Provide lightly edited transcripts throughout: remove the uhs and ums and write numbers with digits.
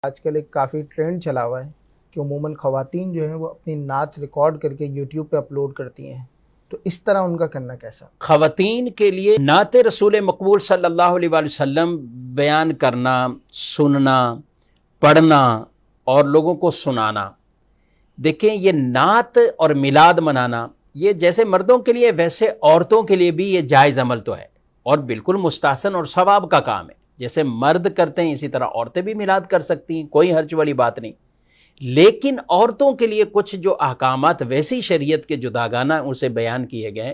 آج کل ایک کافی ٹرینڈ چلا ہوا ہے کہ عموماً خواتین جو ہیں وہ اپنی نعت ریکارڈ کر کے یوٹیوب پہ اپلوڈ کرتی ہیں، تو اس طرح ان کا کرنا کیسا؟ خواتین کے لیے نعت رسول مقبول صلی اللہ علیہ وآلہ وسلم بیان کرنا، سننا، پڑھنا اور لوگوں کو سنانا، دیکھیں یہ نعت اور میلاد منانا یہ جیسے مردوں کے لیے ویسے عورتوں کے لیے بھی یہ جائز عمل تو ہے اور بالکل مستحسن اور ثواب کا کام ہے۔ جیسے مرد کرتے ہیں اسی طرح عورتیں بھی میلاد کر سکتی ہیں، کوئی حرج والی بات نہیں۔ لیکن عورتوں کے لیے کچھ جو احکامات ویسی شریعت کے جداگانہ اسے بیان کیے گئے ہیں،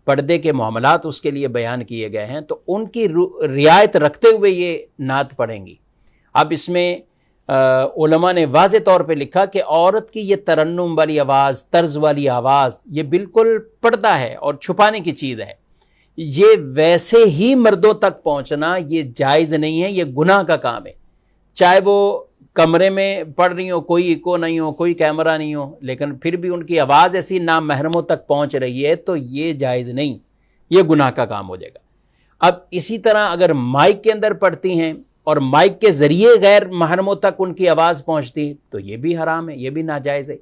پردے کے معاملات اس کے لیے بیان کیے گئے ہیں، تو ان کی رعایت رکھتے ہوئے یہ نعت پڑھیں گی۔ اب اس میں علماء نے واضح طور پہ لکھا کہ عورت کی یہ ترنم والی آواز، طرز والی آواز یہ بالکل پردہ ہے اور چھپانے کی چیز ہے، یہ ویسے ہی مردوں تک پہنچنا یہ جائز نہیں ہے، یہ گناہ کا کام ہے۔ چاہے وہ کمرے میں پڑھ رہی ہو، کوئی ایکو نہیں ہو، کوئی کیمرہ نہیں ہو، لیکن پھر بھی ان کی آواز ایسی نامحرموں تک پہنچ رہی ہے تو یہ جائز نہیں، یہ گناہ کا کام ہو جائے گا۔ اب اسی طرح اگر مائک کے اندر پڑھتی ہیں اور مائک کے ذریعے غیر محرموں تک ان کی آواز پہنچتی ہے تو یہ بھی حرام ہے، یہ بھی ناجائز ہے،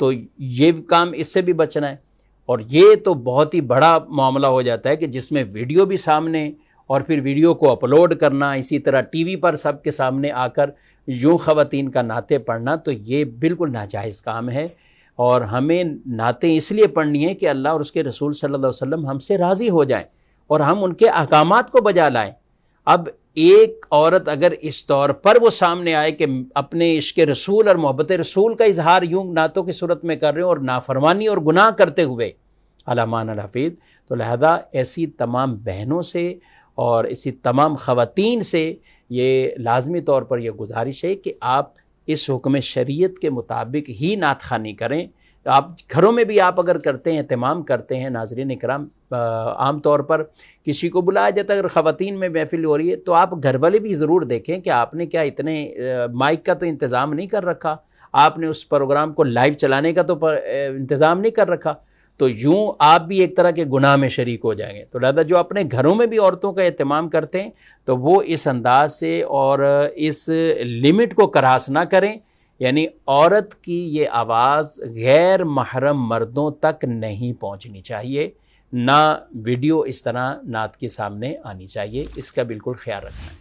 تو یہ کام اس سے بھی بچنا ہے۔ اور یہ تو بہت ہی بڑا معاملہ ہو جاتا ہے کہ جس میں ویڈیو بھی سامنے اور پھر ویڈیو کو اپلوڈ کرنا، اسی طرح ٹی وی پر سب کے سامنے آ کر یوں خواتین کا نعتیں پڑھنا، تو یہ بالکل ناجائز کام ہے۔ اور ہمیں نعتیں اس لیے پڑھنی ہیں کہ اللہ اور اس کے رسول صلی اللہ علیہ وسلم ہم سے راضی ہو جائیں اور ہم ان کے احکامات کو بجا لائیں۔ اب ایک عورت اگر اس طور پر وہ سامنے آئے کہ اپنے عشق رسول اور محبت رسول کا اظہار یوں نعتوں کی صورت میں کر رہے ہوں اور نافرمانی اور گناہ کرتے ہوئے علامان الحفیظ، تو لہذا ایسی تمام بہنوں سے اور ایسی تمام خواتین سے یہ لازمی طور پر یہ گزارش ہے کہ آپ اس حکم شریعت کے مطابق ہی نعت خوانی کریں۔ آپ گھروں میں بھی آپ اگر کرتے ہیں، اہتمام کرتے ہیں، ناظرین اکرام، عام طور پر کسی کو بلایا جاتا ہے، اگر خواتین میں محفل ہو رہی ہے تو آپ گھر والے بھی ضرور دیکھیں کہ آپ نے کیا اتنے مائک کا تو انتظام نہیں کر رکھا، آپ نے اس پروگرام کو لائیو چلانے کا تو انتظام نہیں کر رکھا، تو یوں آپ بھی ایک طرح کے گناہ میں شریک ہو جائیں گے۔ تو لہذا جو اپنے گھروں میں بھی عورتوں کا اہتمام کرتے ہیں تو وہ اس انداز سے اور اس لمٹ کو کراس نہ کریں، یعنی عورت کی یہ آواز غیر محرم مردوں تک نہیں پہنچنی چاہیے، نہ ویڈیو اس طرح نعت کے سامنے آنی چاہیے، اس کا بالکل خیال رکھنا ہے۔